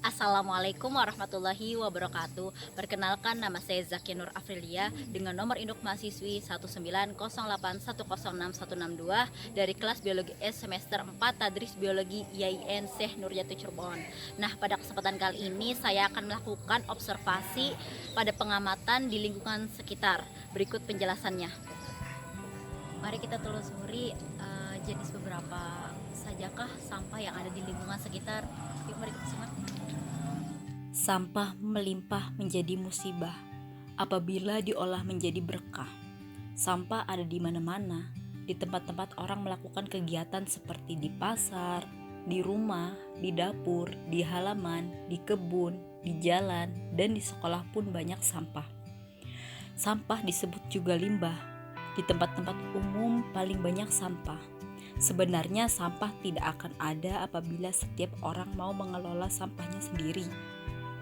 Assalamualaikum warahmatullahi wabarakatuh. Perkenalkan, nama saya Zakia Nur Afrilia dengan nomor induk mahasiswi 19081066162 dari kelas Biologi S semester 4 Tadris Biologi IAIN Syekh Nurjati Cirebon. Nah, pada kesempatan kali ini saya akan melakukan observasi pada pengamatan di lingkungan sekitar. Berikut penjelasannya. Mari kita telusuri jenis beberapa sajakah sampah yang ada di lingkungan sekitar. Yuk, mari kita simak. Sampah melimpah menjadi musibah apabila diolah menjadi berkah. Sampah ada di mana-mana, di tempat-tempat orang melakukan kegiatan seperti di pasar, di rumah, di dapur, di halaman, di kebun, di jalan, dan di sekolah pun banyak sampah. Sampah disebut juga limbah. Di tempat-tempat umum paling banyak sampah. Sebenarnya sampah tidak akan ada apabila setiap orang mau mengelola sampahnya sendiri.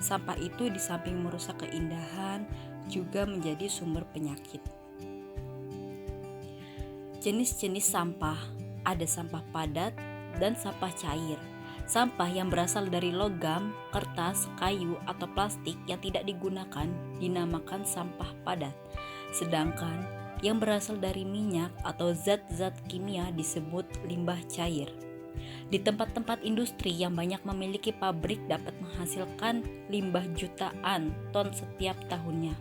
Sampah itu di samping merusak keindahan, juga menjadi sumber penyakit. Jenis-jenis sampah, ada sampah padat dan sampah cair. Sampah yang berasal dari logam, kertas, kayu, atau plastik yang tidak digunakan dinamakan sampah padat. Sedangkan yang berasal dari minyak atau zat-zat kimia disebut limbah cair. Di tempat-tempat industri yang banyak memiliki pabrik dapat menghasilkan limbah jutaan ton setiap tahunnya.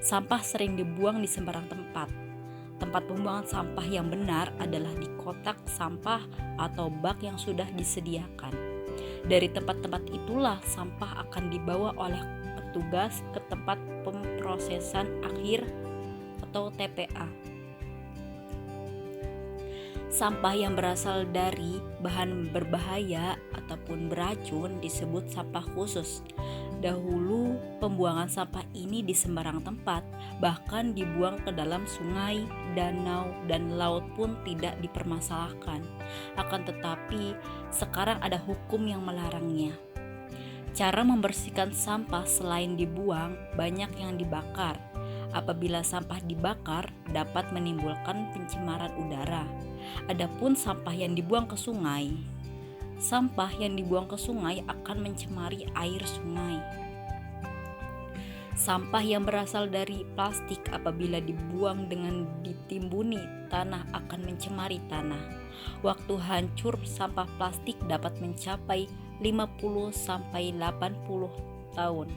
Sampah sering dibuang di sembarang tempat. Tempat pembuangan sampah yang benar adalah di kotak sampah atau bak yang sudah disediakan. Dari tempat-tempat itulah sampah akan dibawa oleh petugas ke tempat pemrosesan akhir atau TPA. Sampah yang berasal dari bahan berbahaya ataupun beracun disebut sampah khusus. Dahulu pembuangan sampah ini di sembarang tempat, bahkan dibuang ke dalam sungai, danau, dan laut pun tidak dipermasalahkan. Akan tetapi sekarang ada hukum yang melarangnya. Cara membersihkan sampah selain dibuang, banyak yang dibakar. Apabila sampah dibakar dapat menimbulkan pencemaran udara. Adapun sampah yang dibuang ke sungai, sampah yang dibuang ke sungai akan mencemari air sungai. Sampah yang berasal dari plastik apabila dibuang dengan ditimbuni tanah akan mencemari tanah. Waktu hancur sampah plastik dapat mencapai 50 sampai 80 tahun.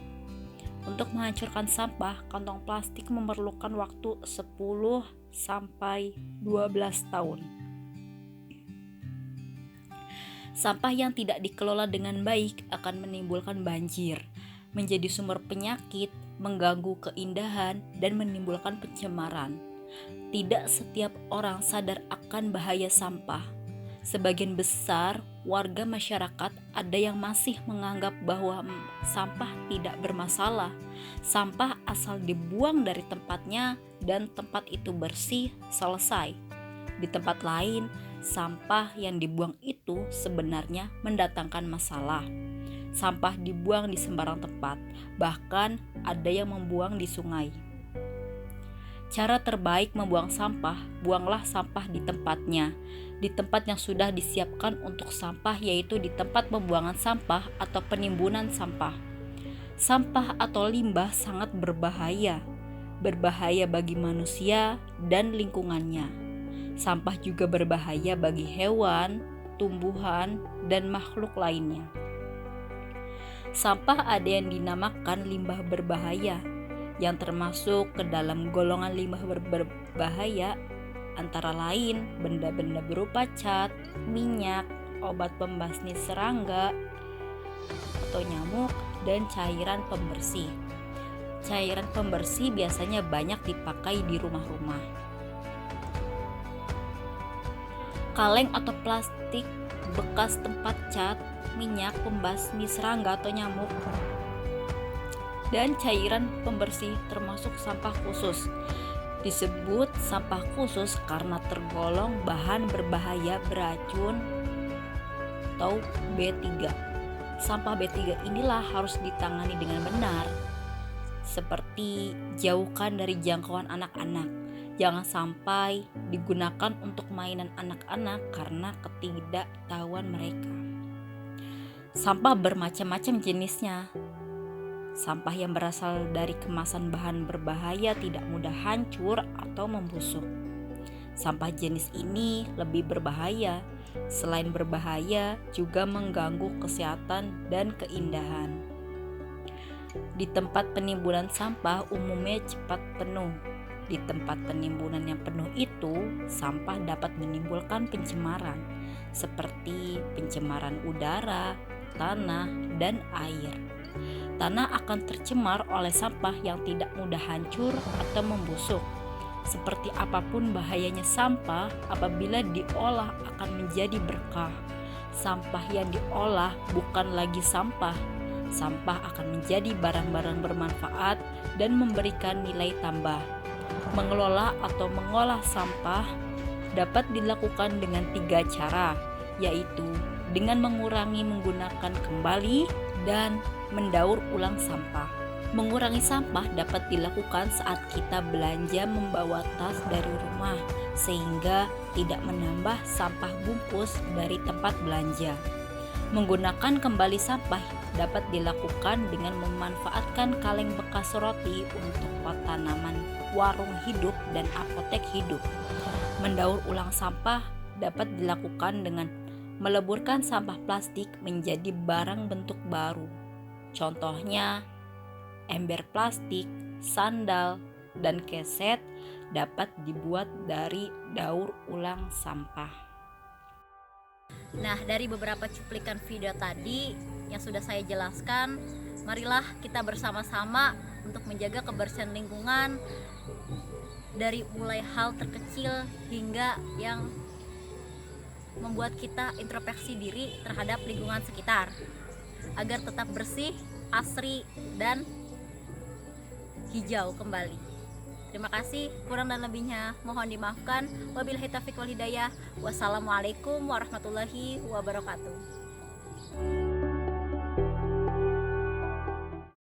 Untuk menghancurkan sampah, kantong plastik memerlukan waktu 10 sampai 12 tahun. Sampah yang tidak dikelola dengan baik akan menimbulkan banjir, menjadi sumber penyakit, mengganggu keindahan, dan menimbulkan pencemaran. Tidak setiap orang sadar akan bahaya sampah. Sebagian besar warga masyarakat ada yang masih menganggap bahwa sampah tidak bermasalah. Sampah asal dibuang dari tempatnya dan tempat itu bersih, selesai. Di tempat lain, sampah yang dibuang itu sebenarnya mendatangkan masalah. Sampah dibuang di sembarang tempat, bahkan ada yang membuang di sungai. Cara terbaik membuang sampah, buanglah sampah di tempatnya, di tempat yang sudah disiapkan untuk sampah, yaitu di tempat pembuangan sampah atau penimbunan sampah. Sampah atau limbah sangat berbahaya bagi manusia dan lingkungannya. Sampah juga berbahaya bagi hewan, tumbuhan, dan makhluk lainnya. Sampah ada yang dinamakan limbah berbahaya, yang termasuk ke dalam golongan limbah berbahaya antara lain benda-benda berupa cat, minyak, obat pembasmi serangga atau nyamuk, dan cairan pembersih. Cairan pembersih biasanya banyak dipakai di rumah-rumah. Kaleng atau plastik bekas tempat cat, minyak pembasmi serangga atau nyamuk, dan cairan pembersih termasuk sampah khusus. Disebut sampah khusus karena tergolong bahan berbahaya beracun atau B3. Sampah B3 inilah harus ditangani dengan benar, seperti jauhkan dari jangkauan anak-anak. Jangan sampai digunakan untuk mainan anak-anak karena ketidaktahuan mereka. Sampah bermacam-macam jenisnya. Sampah yang berasal dari kemasan bahan berbahaya tidak mudah hancur atau membusuk. Sampah jenis ini lebih berbahaya. Selain berbahaya, juga mengganggu kesehatan dan keindahan. Di tempat penimbunan sampah umumnya cepat penuh. Di tempat penimbunan yang penuh itu, sampah dapat menimbulkan pencemaran, seperti pencemaran udara, tanah, dan air. Tanah akan tercemar oleh sampah yang tidak mudah hancur atau membusuk. Seperti apapun bahayanya sampah, apabila diolah akan menjadi berkah. Sampah yang diolah bukan lagi sampah. Sampah akan menjadi barang-barang bermanfaat dan memberikan nilai tambah. Mengelola atau mengolah sampah dapat dilakukan dengan 3 cara, yaitu dengan mengurangi menggunakan kembali dan mendaur ulang sampah. Mengurangi sampah dapat dilakukan saat kita belanja membawa tas dari rumah, sehingga tidak menambah sampah bungkus dari tempat belanja. Menggunakan kembali sampah dapat dilakukan dengan memanfaatkan kaleng bekas roti untuk pot tanaman, warung hidup, dan apotek hidup. Mendaur ulang sampah dapat dilakukan dengan meleburkan sampah plastik menjadi barang bentuk baru. Contohnya, ember plastik, sandal, dan keset dapat dibuat dari daur ulang sampah. Nah, dari beberapa cuplikan video tadi yang sudah saya jelaskan, marilah kita bersama-sama untuk menjaga kebersihan lingkungan dari mulai hal terkecil hingga yang membuat kita introspeksi diri terhadap lingkungan sekitar agar tetap bersih, asri, dan hijau kembali. Terima kasih, kurang dan lebihnya mohon dimaafkan. Wabillahi taufiq wal hidayah. Wassalamualaikum warahmatullahi wabarakatuh.